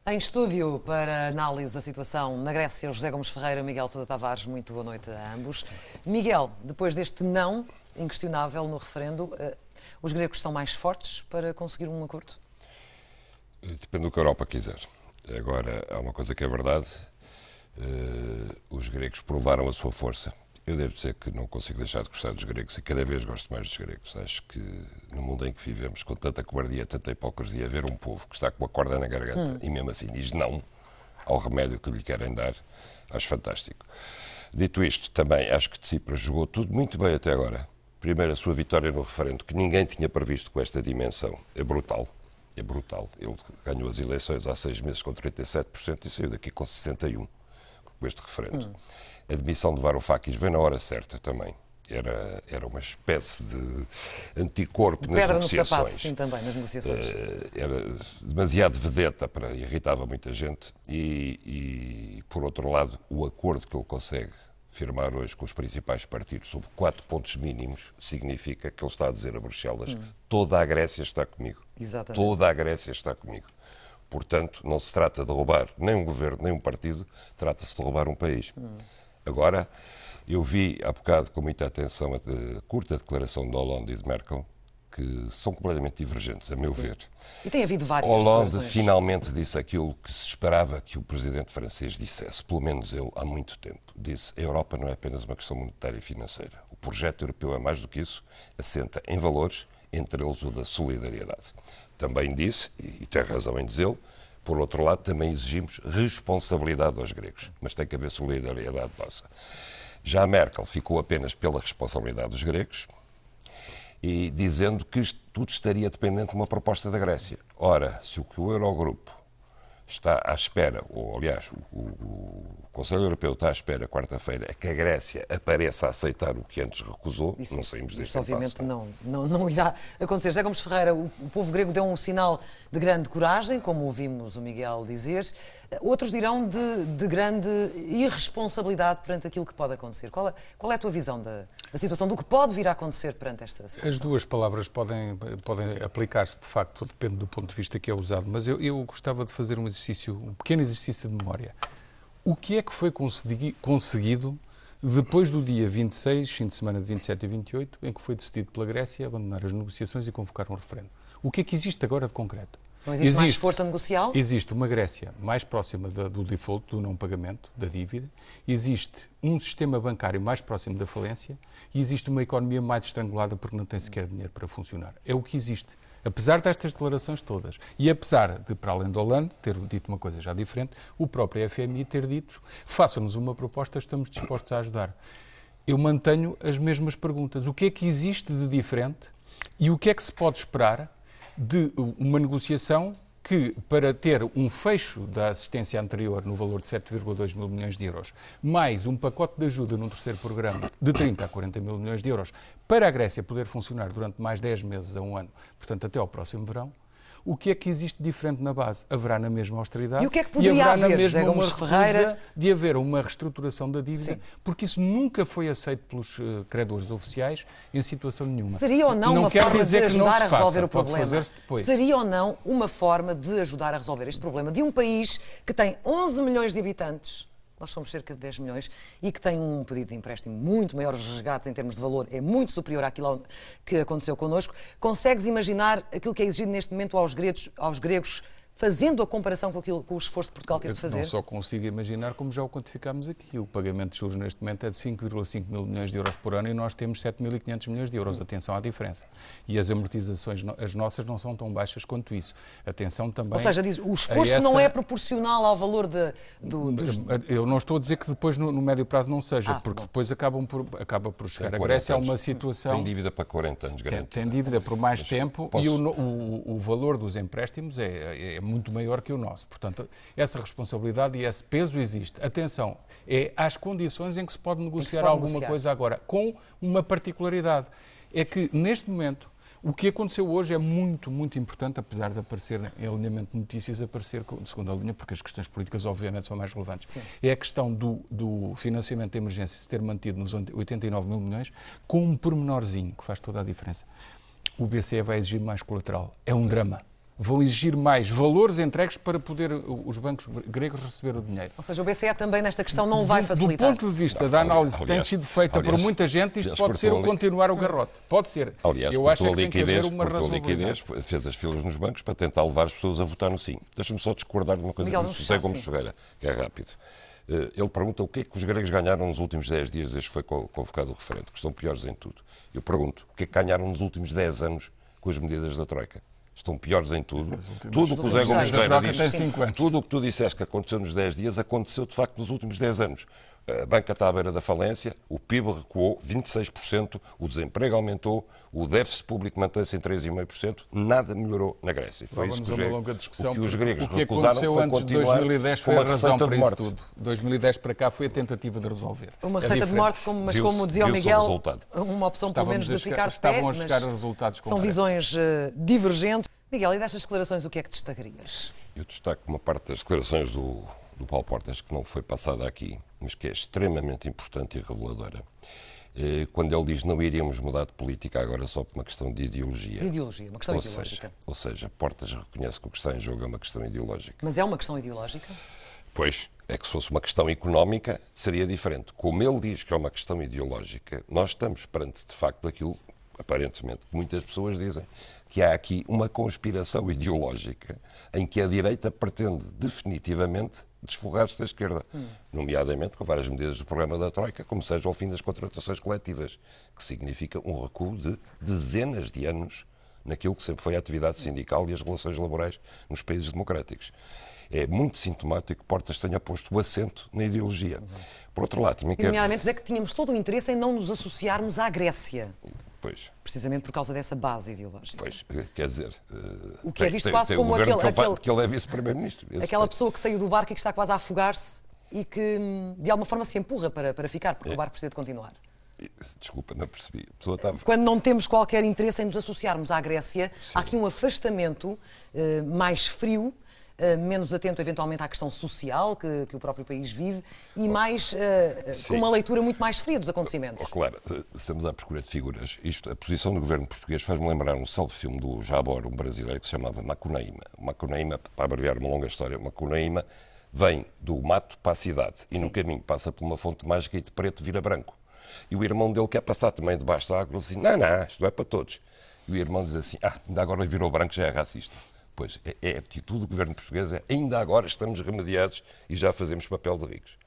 Em estúdio, para análise da situação na Grécia, José Gomes Ferreira e Miguel Sousa Tavares. Muito boa noite a ambos. Miguel, depois deste não inquestionável no referendo, os gregos estão mais fortes para conseguir um acordo? Depende do que a Europa quiser. Agora, há uma coisa que é verdade, os gregos provaram a sua força. Eu devo dizer que não consigo deixar de gostar dos gregos e cada vez gosto mais dos gregos. Acho que no mundo em que vivemos, com tanta cobardia, tanta hipocrisia, ver um povo que está com a corda na garganta e mesmo assim diz não ao remédio que lhe querem dar, acho fantástico. Dito isto, também acho que Tsipras jogou tudo muito bem até agora. Primeiro, a sua vitória no referendo, que ninguém tinha previsto com esta dimensão, é brutal. É brutal. Ele ganhou as eleições há 6 meses com 37% e saiu daqui com 61% com este referendo. A admissão de Varoufakis veio na hora certa também. Era uma espécie de anticorpo nas negociações. Pedra no sapato, sim, também, nas negociações. Era demasiado vedeta, irritava muita gente. E, por outro lado, o acordo que ele consegue firmar hoje com os principais partidos sobre 4 pontos mínimos significa que ele está a dizer a Bruxelas: toda a Grécia está comigo. Exatamente. Toda a Grécia está comigo. Portanto, não se trata de roubar nem um governo, nem um partido, trata-se de roubar um país. Agora, eu vi há bocado com muita atenção a curta declaração de Hollande e de Merkel, que são completamente divergentes, a meu ver. E tem havido várias Hollande declarações. finalmente disse aquilo que se esperava que o presidente francês dissesse, pelo menos ele, há muito tempo. Disse: a Europa não é apenas uma questão monetária e financeira. O projeto europeu é mais do que isso, assenta em valores, entre eles o da solidariedade. Também disse, e tem razão em dizê-lo, por outro lado, também exigimos responsabilidade aos gregos, mas tem que haver solidariedade nossa. Já Merkel ficou apenas pela responsabilidade dos gregos e dizendo que isto tudo estaria dependente de uma proposta da Grécia. Ora, se o que o Eurogrupo está à espera, ou aliás, o Conselho Europeu está à espera quarta-feira, é que a Grécia apareça a aceitar o que antes recusou, não saímos deste impasse. Obviamente não irá acontecer. José Gomes Ferreira, o povo grego deu um sinal de grande coragem, como ouvimos o Miguel dizer. Outros dirão de grande irresponsabilidade perante aquilo que pode acontecer. Qual é a tua visão da situação, do que pode vir a acontecer perante esta situação? As duas palavras podem aplicar-se, de facto, depende do ponto de vista que é usado, mas eu gostava de fazer um pequeno exercício de memória. O que é que foi conseguido depois do dia 26, fim de semana de 27 e 28, em que foi decidido pela Grécia abandonar as negociações e convocar um referendo? O que é que existe agora de concreto? Não existe mais força negocial? Existe uma Grécia mais próxima do default, do não pagamento, da dívida, existe um sistema bancário mais próximo da falência e existe uma economia mais estrangulada porque não tem sequer dinheiro para funcionar. É o que existe. Apesar destas declarações todas, e apesar de, para além de Hollande, ter dito uma coisa já diferente, o próprio FMI ter dito: faça-nos uma proposta, estamos dispostos a ajudar. Eu mantenho as mesmas perguntas. O que é que existe de diferente e o que é que se pode esperar de uma negociação que, para ter um fecho da assistência anterior no valor de 7,2 mil milhões de euros, mais um pacote de ajuda num terceiro programa de 30 a 40 mil milhões de euros, para a Grécia poder funcionar durante mais 10 meses a um ano, portanto até ao próximo verão, o que é que existe diferente na base? Haverá na mesma austeridade e o que é que poderia haver, na mesma José Gomes Ferreira, de haver uma reestruturação da dívida, sim, porque isso nunca foi aceito pelos credores oficiais em situação nenhuma. Seria ou não uma forma de ajudar a resolver o problema? Seria ou não uma forma de ajudar a resolver este problema de um país que tem 11 milhões de habitantes? Nós somos cerca de 10 milhões e que tem um pedido de empréstimo muito maior, os resgates em termos de valor é muito superior àquilo que aconteceu connosco. Consegues imaginar aquilo que é exigido neste momento aos gregos, fazendo a comparação com o esforço que Portugal teve de fazer? Não só consigo imaginar, como já o quantificámos aqui. O pagamento de juros neste momento é de 5,5 mil milhões de euros por ano e nós temos 7.500 milhões de euros. Atenção à diferença. E as amortizações, as nossas, não são tão baixas quanto isso. Atenção também... Ou seja, diz, o esforço não é proporcional ao valor dos... Eu não estou a dizer que depois, no médio prazo, não seja, porque depois acaba por chegar a Grécia a uma situação... Tem dívida para 40 anos, garantido. Tem dívida por mais tempo e o valor dos empréstimos é muito maior que o nosso. Portanto, essa responsabilidade e esse peso existe. Atenção, é às condições em que se pode negociar alguma coisa agora, com uma particularidade. É que, neste momento, o que aconteceu hoje é muito, muito importante, apesar de aparecer em alinhamento de notícias, aparecer de segunda linha, porque as questões políticas, obviamente, são mais relevantes. Sim. É a questão do financiamento de emergência se ter mantido nos 89 mil milhões, com um pormenorzinho que faz toda a diferença. O BCE vai exigir mais colateral. É um drama. vão exigir mais valores entregues para poder os bancos gregos receber o dinheiro. Ou seja, o BCE também nesta questão não vai facilitar. Do ponto de vista da análise que tem sido feita por muita gente, isto pode ser o continuar o garrote. Pode ser. Aliás, eu acho que tem que haver uma razoabilidade. Fez as filas nos bancos para tentar levar as pessoas a votar no sim. Deixa-me só discordar de uma coisa do José Gomes Ferreira, que é rápido. Ele pergunta o que é que os gregos ganharam nos últimos 10 dias desde que foi convocado o referendo, que estão piores em tudo. Eu pergunto, o que é que ganharam nos últimos 10 anos com as medidas da Troika? Estão piores em tudo. Tudo o que o José Gomes Ferreira disse, tudo o que tu disseste que aconteceu nos 10 dias, aconteceu de facto nos últimos 10 anos. A banca está à beira da falência, o PIB recuou 26%, o desemprego aumentou, o déficit público mantém-se em 3,5%, nada melhorou na Grécia. Foi isso que os gregos recusaram, foi antes de 2010 foi a razão para isso tudo. 2010 para cá foi a tentativa de resolver. Uma receita de morte, mas como dizia o Miguel, uma opção pelo menos de ficar de pé, estavam a chegar a resultados concretos. São visões divergentes. Miguel, e destas declarações o que é que destacarias? Eu destaco uma parte das declarações do Paulo Portas, que não foi passada aqui, mas que é extremamente importante e reveladora, quando ele diz não iríamos mudar de política agora só por uma questão de ideologia. Ideologia, uma questão ideológica. Ou seja, Portas reconhece que o que está em jogo é uma questão ideológica. Mas é uma questão ideológica? Pois, é que se fosse uma questão económica seria diferente. Como ele diz que é uma questão ideológica, nós estamos perante, de facto, aquilo, aparentemente, que muitas pessoas dizem, que há aqui uma conspiração ideológica em que a direita pretende definitivamente desfogar-se da esquerda, nomeadamente com várias medidas do programa da Troika, como seja o fim das contratações coletivas, que significa um recuo de dezenas de anos naquilo que sempre foi a atividade sindical e as relações laborais nos países democráticos. É muito sintomático que Portas tenha posto o acento na ideologia. Por outro lado, também quero dizer que tínhamos todo o interesse em não nos associarmos à Grécia. Pois. Precisamente por causa dessa base ideológica. Pois, quer dizer... O que é visto quase como aquele que ele é vice-primeiro-ministro. Aquela pessoa que saiu do barco e que está quase a afogar-se e que, de alguma forma, se empurra para ficar, porque o barco precisa de continuar. Desculpa, não percebi. A pessoa estava... Quando não temos qualquer interesse em nos associarmos à Grécia, há aqui um afastamento mais frio, menos atento eventualmente à questão social que o próprio país vive e mais com uma leitura muito mais fria dos acontecimentos. Claro, estamos à procura de figuras. A posição do governo português faz-me lembrar um célebre filme do Jabor, um brasileiro, que se chamava Macunaíma. Macunaíma, para abreviar uma longa história, Macunaíma vem do mato para a cidade e no caminho passa por uma fonte mágica e de preto vira branco. E o irmão dele quer passar também debaixo da água e ele diz, não, isto não é para todos. E o irmão diz assim, ainda agora virou branco, já é racista. Pois, é a atitude do governo português, ainda agora estamos remediados e já fazemos papel de ricos.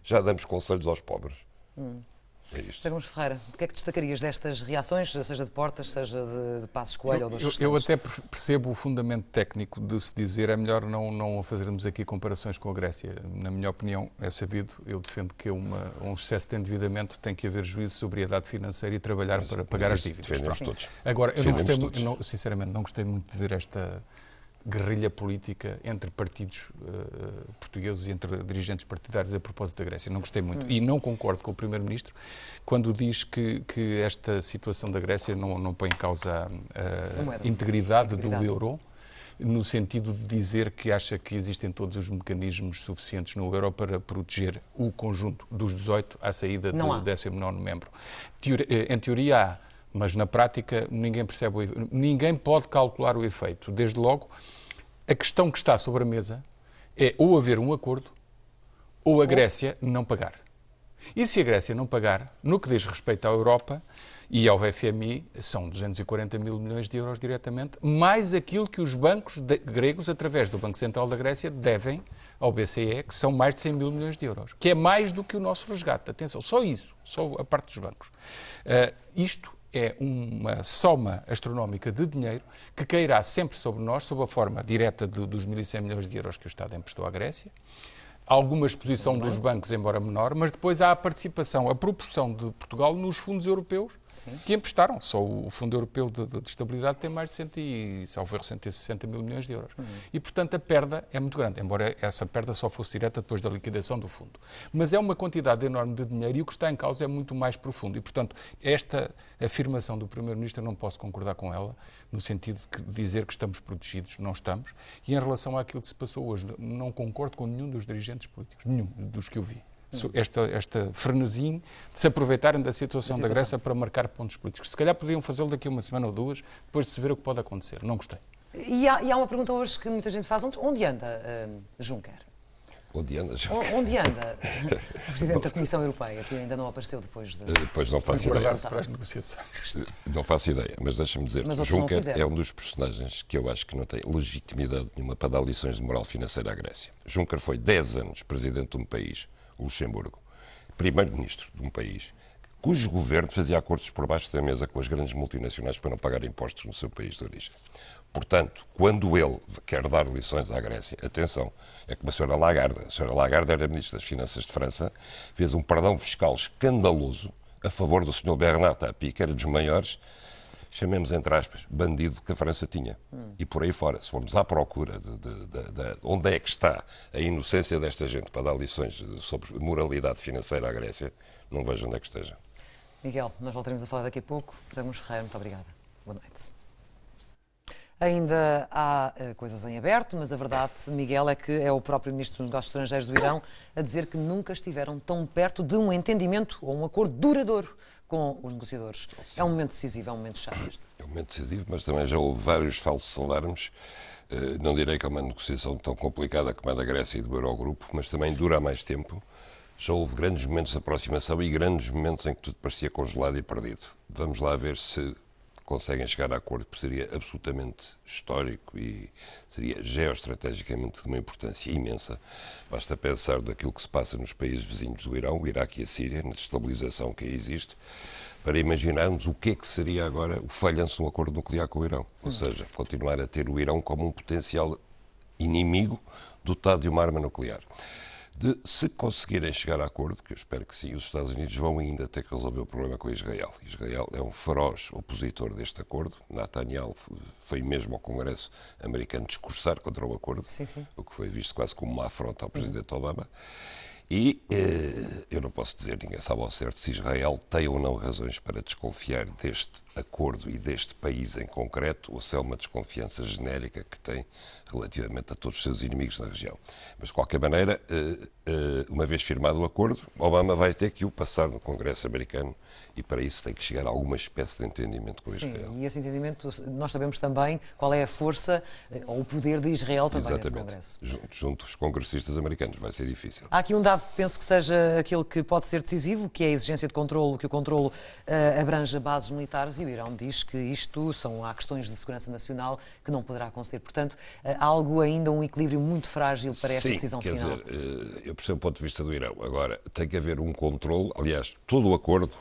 Já damos conselhos aos pobres. É isto. José Gomes Ferreira, o que é que destacarias destas reações, seja de Portas, seja de Passos Coelho ou dos restantes? Eu até percebo o fundamento técnico de se dizer é melhor não fazermos aqui comparações com a Grécia. Na minha opinião, é sabido, eu defendo que um excesso de endividamento tem que haver juízo, sobriedade financeira e trabalhar para pagar as dívidas. Defendemos todos. Agora, sinceramente, não gostei muito de ver esta guerrilha política entre partidos portugueses e entre dirigentes partidários a propósito da Grécia. Não gostei muito. E não concordo com o Primeiro-Ministro quando diz que esta situação da Grécia não põe em causa a integridade do euro, no sentido de dizer que acha que existem todos os mecanismos suficientes no euro para proteger o conjunto dos 18 à saída do 19º membro. Em teoria há, mas na prática ninguém percebe ninguém pode calcular o efeito. Desde logo, a questão que está sobre a mesa é ou haver um acordo ou a Grécia não pagar. E se a Grécia não pagar, no que diz respeito à Europa e ao FMI, são 240 mil milhões de euros diretamente, mais aquilo que os bancos gregos, através do Banco Central da Grécia, devem ao BCE, que são mais de 100 mil milhões de euros, que é mais do que o nosso resgate. Atenção, só isso, só a parte dos bancos. Isto é uma soma astronómica de dinheiro que cairá sempre sobre nós, sob a forma direta dos 1.100 milhões de euros que o Estado emprestou à Grécia. Há alguma exposição dos bancos, embora menor, mas depois há a participação, a proporção de Portugal nos fundos europeus que emprestaram. Só o Fundo Europeu de Estabilidade tem mais de 160 mil milhões de euros. E, portanto, a perda é muito grande, embora essa perda só fosse direta depois da liquidação do fundo. Mas é uma quantidade enorme de dinheiro e o que está em causa é muito mais profundo. E, portanto, esta afirmação do Primeiro-Ministro, eu não posso concordar com ela, no sentido de dizer que estamos protegidos, não estamos. E em relação àquilo que se passou hoje, não concordo com nenhum dos dirigentes políticos, nenhum dos que eu vi. Esta frenesim de se aproveitarem da situação da Grécia para marcar pontos políticos. Se calhar poderiam fazê-lo daqui a uma semana ou duas, depois de se ver o que pode acontecer. Não gostei. E há uma pergunta hoje que muita gente faz. Onde anda Juncker? Onde anda, Juncker? Onde anda o Presidente da Comissão Europeia, que ainda não apareceu depois de... Depois não faço ideia. Para as negociações. Não faço ideia, mas deixa-me dizer, Juncker é um dos personagens que eu acho que não tem legitimidade nenhuma para dar lições de moral financeira à Grécia. Juncker foi 10 anos Presidente de um país, o Luxemburgo, Primeiro-Ministro de um país, cujo governo fazia acordos por baixo da mesa com as grandes multinacionais para não pagar impostos no seu país de origem. Portanto, quando ele quer dar lições à Grécia, atenção, é como a Sra. Lagarde. A Sra. Lagarde era Ministra das Finanças de França, fez um perdão fiscal escandaloso a favor do Sr. Bernard Tapie, que era dos maiores, chamemos entre aspas, bandido que a França tinha. E por aí fora, se formos à procura de onde é que está a inocência desta gente para dar lições sobre moralidade financeira à Grécia, não vejo onde é que esteja. Miguel, nós voltaremos a falar daqui a pouco. Ramos Ferreira, muito obrigada. Boa noite. Ainda há coisas em aberto, mas a verdade, Miguel, é que é o próprio Ministro dos Negócios Estrangeiros do Irão a dizer que nunca estiveram tão perto de um entendimento ou um acordo duradouro com os negociadores. Sim. É um momento decisivo, é um momento chave este. É um momento decisivo, mas também já houve vários falsos alarmes. Não direi que é uma negociação tão complicada como a da Grécia e do Eurogrupo, mas também dura há mais tempo. Já houve grandes momentos de aproximação e grandes momentos em que tudo parecia congelado e perdido. Vamos lá ver se conseguem chegar a acordo, porque seria absolutamente histórico e seria geoestrategicamente de uma importância imensa. Basta pensar daquilo que se passa nos países vizinhos do Irão, o Iraque e a Síria, na destabilização que aí existe, para imaginarmos o que é que seria agora o falhanço de um acordo nuclear com o Irão. Ou seja, continuar a ter o Irão como um potencial inimigo dotado de uma arma nuclear. Se conseguirem chegar a acordo, que eu espero que sim, os Estados Unidos vão ainda ter que resolver o problema com Israel. Israel é um feroz opositor deste acordo. Netanyahu foi mesmo ao Congresso americano discursar contra o acordo, sim. O que foi visto quase como uma afronta ao presidente Obama. E eu não posso dizer, ninguém sabe ao certo, se Israel tem ou não razões para desconfiar deste acordo e deste país em concreto, ou se é uma desconfiança genérica que tem relativamente a todos os seus inimigos na região. Mas, de qualquer maneira, uma vez firmado o acordo, Obama vai ter que o passar no Congresso americano e, para isso, tem que chegar a alguma espécie de entendimento com Israel. Sim, e esse entendimento, nós sabemos também qual é a força ou o poder de Israel também nesse Congresso. Junto aos congressistas americanos, vai ser difícil. Há aqui um dado que penso que seja aquele que pode ser decisivo, que é a exigência de controlo, que o controlo abranja bases militares, e o Irão diz que há questões de segurança nacional que não poderá acontecer. Portanto, há algo ainda, um equilíbrio muito frágil para esta decisão final. Sim, quer dizer, eu percebo o ponto de vista do Irão. Agora, tem que haver um controlo, aliás, todo o acordo,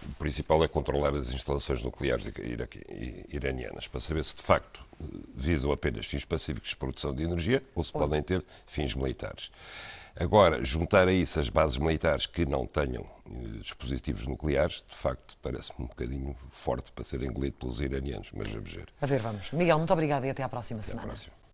o principal é controlar as instalações nucleares iranianas, para saber se de facto visam apenas fins pacíficos de produção de energia ou se podem ter fins militares. Agora, juntar a isso as bases militares que não tenham dispositivos nucleares, de facto, parece-me um bocadinho forte para ser engolido pelos iranianos, mas vamos ver. A ver, vamos. Miguel, muito obrigado e até à próxima semana. Até à próxima.